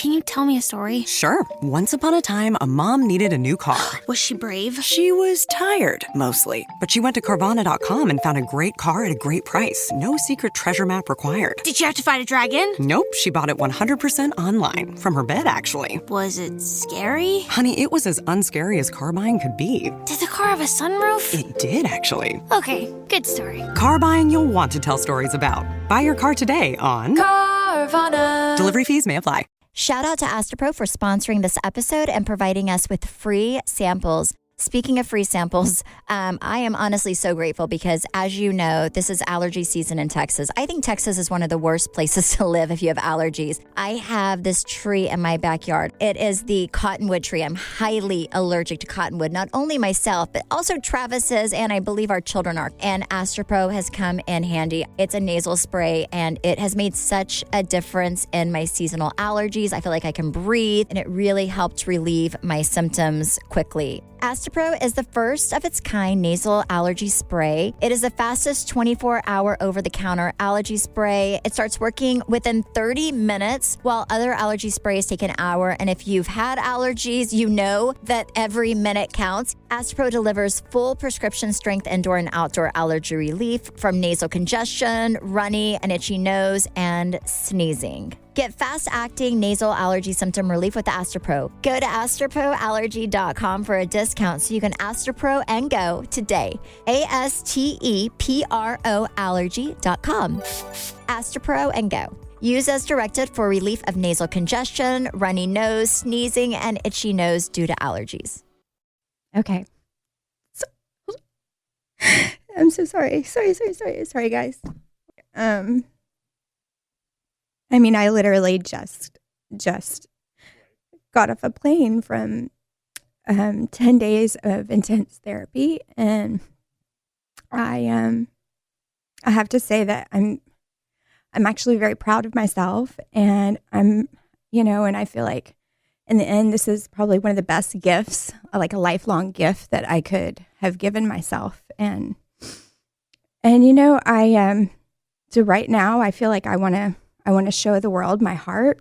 Can you tell me a story? Sure. Once upon a time, a mom needed a new car. Was she brave? She was tired, mostly. But she went to Carvana.com and found a great car at a great price. No secret treasure map required. Did she have to fight a dragon? Nope, she bought it 100% online. From her bed, actually. Was it scary? Honey, it was as unscary as car buying could be. Did the car have a sunroof? It did, actually. Okay, good story. Car buying you'll want to tell stories about. Buy your car today on Carvana. Delivery fees may apply. Shout out to Astropro for sponsoring this episode and providing us with free samples. Speaking of free samples, I am honestly so grateful because, as you know, this is allergy season in Texas. I think Texas is one of the worst places to live if you have allergies. I have this tree in my backyard. It is the cottonwood tree. I'm highly allergic to cottonwood, not only myself, but also Travis is, and I believe our children are. And Astropro has come in handy. It's a nasal spray, and it has made such a difference in my seasonal allergies. I feel like I can breathe, and it really helped relieve my symptoms quickly. Astropro is the first of its kind nasal allergy spray. It is the fastest 24-hour over-the-counter allergy spray. It starts working within 30 minutes, while other allergy sprays take an hour. And if you've had allergies, you know that every minute counts. Astropro delivers full prescription strength indoor and outdoor allergy relief from nasal congestion, runny and itchy nose, and sneezing. Get fast-acting nasal allergy symptom relief with Astropro. Go to astroproallergy.com for a discount so you can Astropro and go today. ASTEPRO allergy.com. Astropro and go. Use as directed for relief of nasal congestion, runny nose, sneezing, and itchy nose due to allergies. Okay. I'm so sorry. Sorry, guys. I mean, I literally just got off a plane from 10 days of intense therapy, and I have to say that I'm actually very proud of myself, and and I feel like in the end, this is probably one of the best gifts, like a lifelong gift that I could have given myself, and so right now I feel like I want to show the world my heart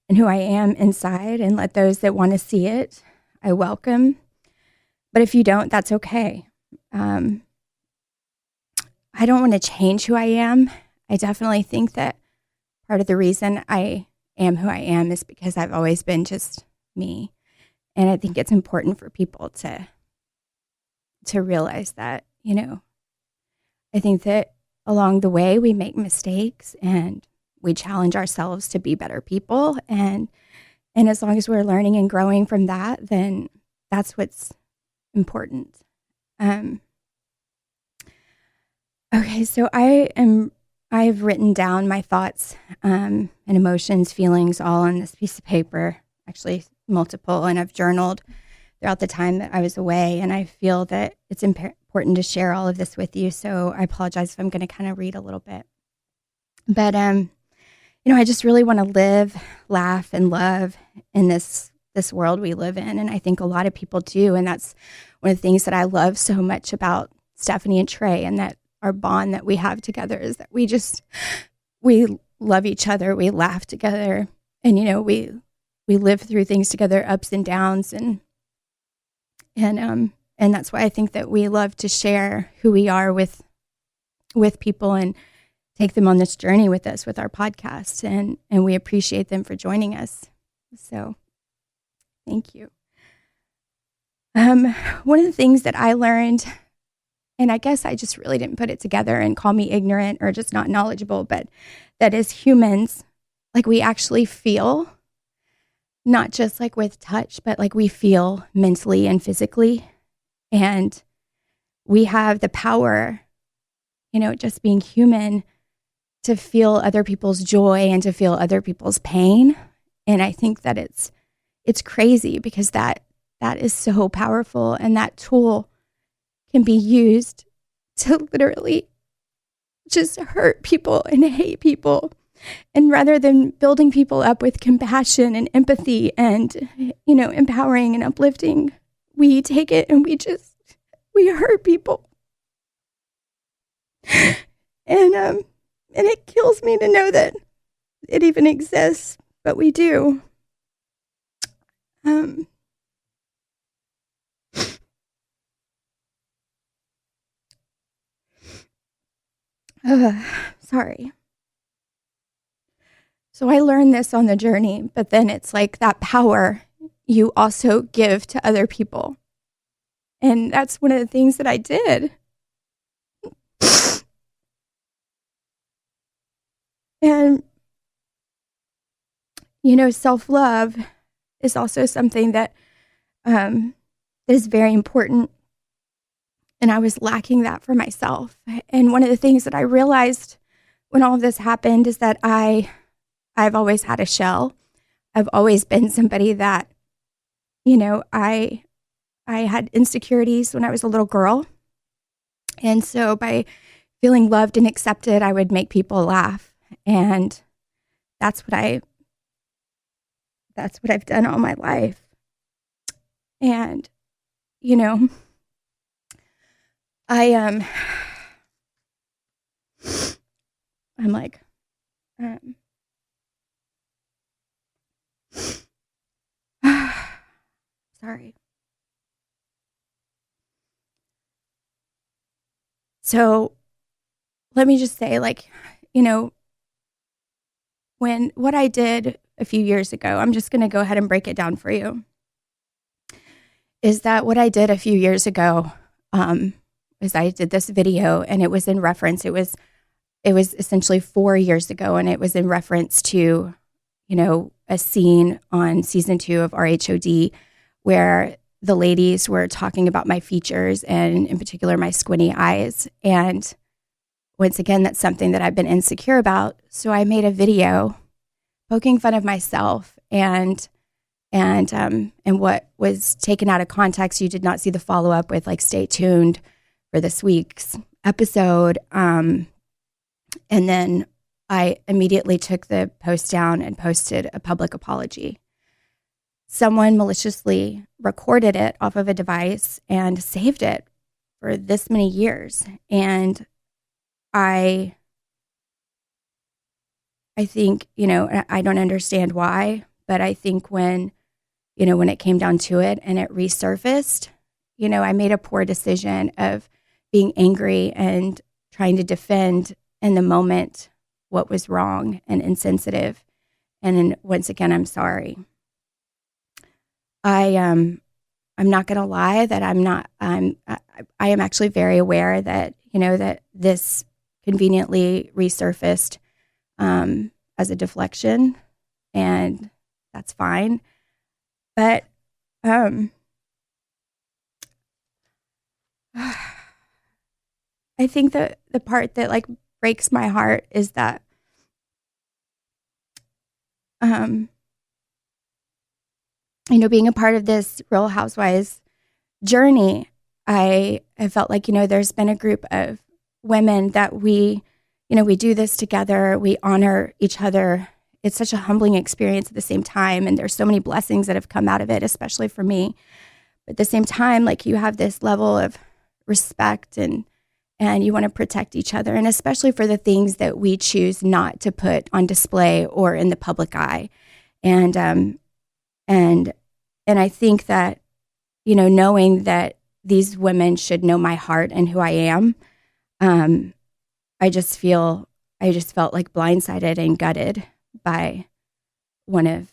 and who I am inside, and let those that want to see it, I welcome. But if you don't, that's okay. I don't want to change who I am. I definitely think that part of the reason I am who I am is because I've always been just me. And I think it's important for people to realize that, I think that along the way, we make mistakes and we challenge ourselves to be better people. And as long as we're learning and growing from that, then that's what's important. Okay, so I've written down my thoughts and emotions, feelings all on this piece of paper, actually multiple, and I've journaled throughout the time that I was away. And I feel that it's important to share all of this with you. So I apologize if I'm going to kind of read a little bit. But, I just really want to live, laugh, and love in this world we live in. And I think a lot of people do. And that's one of the things that I love so much about Stephanie and Trey, and that our bond that we have together is that we love each other. We laugh together, and, we live through things together, ups and downs. And that's why I think that we love to share who we are with people and take them on this journey with us with our podcast. And we appreciate them for joining us. So thank you. One of the things that I learned, and I guess I just really didn't put it together and call me ignorant or just not knowledgeable, but that as humans, like we actually feel, not just like with touch, but like we feel mentally and physically. And we have the power, just being human, to feel other people's joy and to feel other people's pain. And I think that it's crazy because that is so powerful, and that tool can be used to literally just hurt people and hate people. And rather than building people up with compassion and empathy and, empowering and uplifting, we take it and we hurt people. And it kills me to know that it even exists. but we do. Sorry. So I learned this on the journey, but then it's like that power you also give to other people. And that's one of the things that I did. And, self-love is also something that is very important. And I was lacking that for myself. And one of the things that I realized when all of this happened is that I've always had a shell. I've always been somebody that, I had insecurities when I was a little girl. And so by feeling loved and accepted, I would make people laugh. And that's what I've done all my life. And, I'm like, sorry. So let me just say, when what I did a few years ago, I'm just going to go ahead and break it down for you, is that what I did a few years ago is I did this video, and it was in reference, it was essentially 4 years ago, and it was in reference to, a scene on season 2 of RHOD where the ladies were talking about my features and in particular my squinty eyes. And once again, that's something that I've been insecure about. So I made a video poking fun of myself and what was taken out of context. You did not see the follow-up with stay tuned for this week's episode. And then I immediately took the post down and posted a public apology. Someone maliciously recorded it off of a device and saved it for this many years. And I think, I don't understand why, but I think when it came down to it and it resurfaced, I made a poor decision of being angry and trying to defend in the moment what was wrong and insensitive. And then once again, I'm sorry. I'm not going to lie that I am actually very aware that, that this conveniently resurfaced as a deflection, and that's fine. But I think that the part that breaks my heart is that being a part of this Real Housewives journey, I felt like, there's been a group of women that we do this together. We honor each other. It's such a humbling experience at the same time. And there's so many blessings that have come out of it, especially for me. But at the same time, you have this level of respect and you want to protect each other. And especially for the things that we choose not to put on display or in the public eye. And I think that, knowing that these women should know my heart and who I am, I just felt blindsided and gutted by one of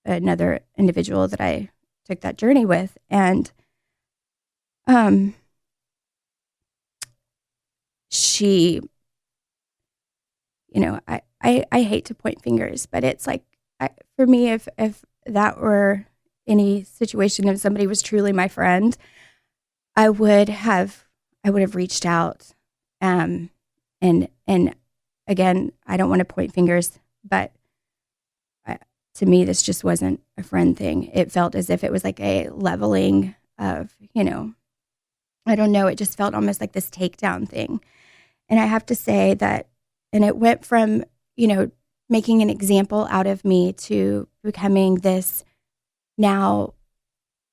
another individual that I took that journey with. And she, I hate to point fingers, but it's for me, if that were any situation, if somebody was truly my friend, I would have reached out. And again, I don't want to point fingers, but to me, this just wasn't a friend thing. It felt as if it was a leveling of, I don't know. It just felt almost like this takedown thing. And I have to say that, and it went from, making an example out of me to becoming this, now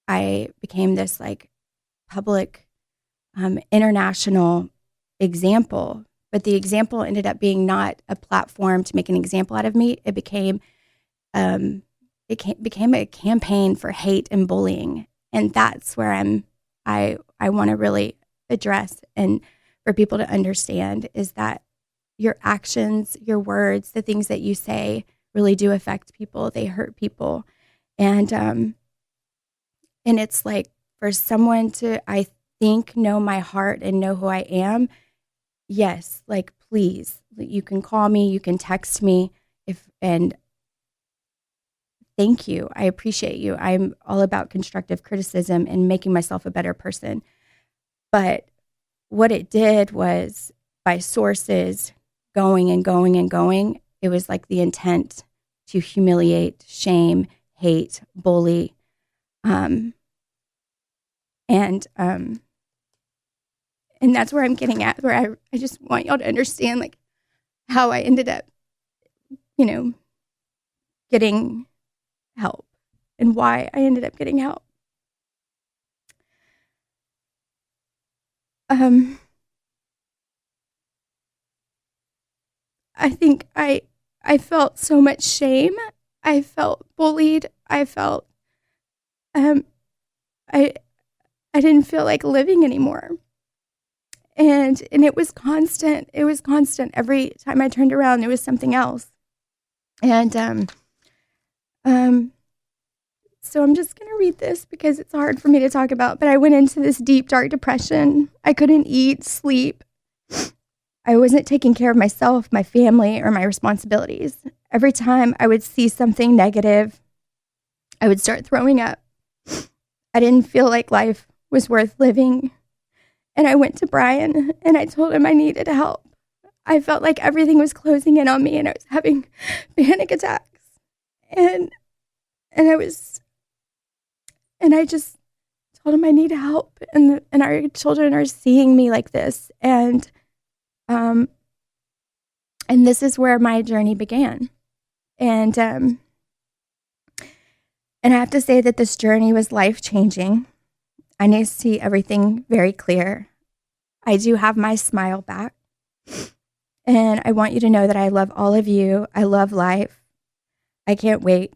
I became this public, international example But the example ended up being not a platform to make an example out of me. It became became a campaign for hate and bullying. And that's where I want to really address, and for people to understand, is that your actions, your words, the things that you say really do affect people. They hurt people. And it's like, for someone to, I think, know my heart and know who I am, yes, like, please, you can call me, you can text me, and thank you. I appreciate you. I'm all about constructive criticism and making myself a better person. But what it did was, by sources going and going and going, it was like the intent to humiliate, shame, hate, bully. And that's where I'm getting at, where I just want y'all to understand, like, how I ended up, getting help, and why I ended up getting help. I think I felt so much shame. I felt bullied. I felt, I didn't feel like living anymore. And it was constant. It was constant. Every time I turned around, there was something else. And so I'm just going to read this because it's hard for me to talk about. But I went into this deep, dark depression. I couldn't eat, sleep. I wasn't taking care of myself, my family, or my responsibilities. Every time I would see something negative, I would start throwing up. I didn't feel like life was worth living. And I went to Brian and I told him I needed help. I felt like everything was closing in on me and I was having panic attacks. And I just told him I need help, and our children are seeing me like this. And this is where my journey began. And I have to say that this journey was life-changing. I need to see everything very clear. I do have my smile back. And I want you to know that I love all of you. I love life. I can't wait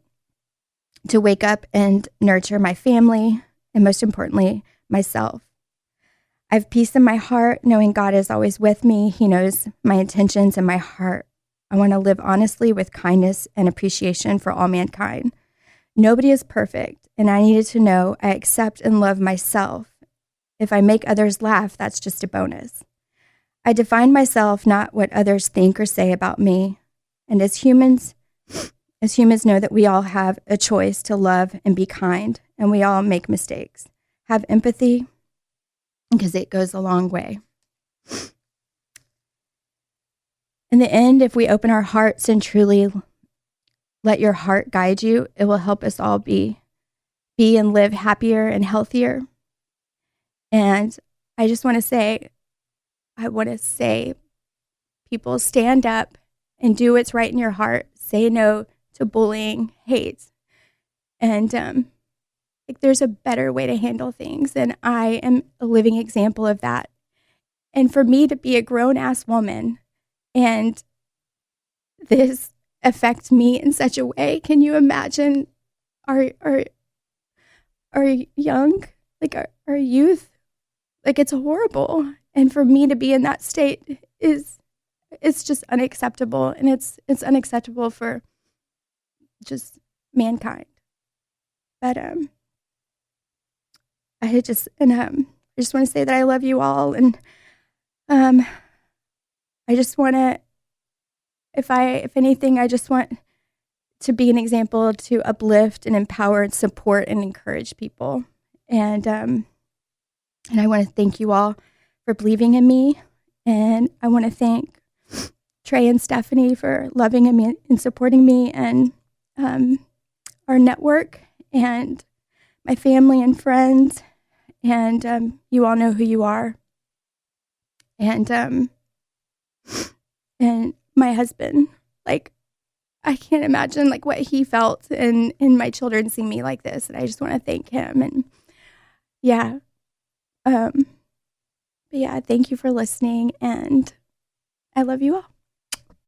to wake up and nurture my family, and most importantly, myself. I have peace in my heart, knowing God is always with me. He knows my intentions and my heart. I want to live honestly with kindness and appreciation for all mankind. Nobody is perfect, and I needed to know I accept and love myself. If I make others laugh, that's just a bonus. I define myself, not what others think or say about me. And as humans know that we all have a choice to love and be kind, and we all make mistakes. Have empathy, because it goes a long way. In the end, if we open our hearts and truly let your heart guide you, it will help us all be and live happier and healthier. And I just want to say, people, stand up and do what's right in your heart. Say no to bullying, hate. And there's a better way to handle things. And I am a living example of that. And for me to be a grown-ass woman and this affects me in such a way, can you imagine our young, like our youth? Like, it's horrible. And for me to be in that state it's just unacceptable. And it's unacceptable for just mankind. But I just want to say that I love you all, and I just want to, if anything, I just want to be an example to uplift and empower and support and encourage people. And I want to thank you all for believing in me, and I want to thank Trey and Stephanie for loving me and supporting me, and our network, and my family and friends, and you all know who you are, and my husband. Like, I can't imagine like what he felt in my children seeing me like this, and I just want to thank him. And yeah, but yeah, thank you for listening, and I love you all.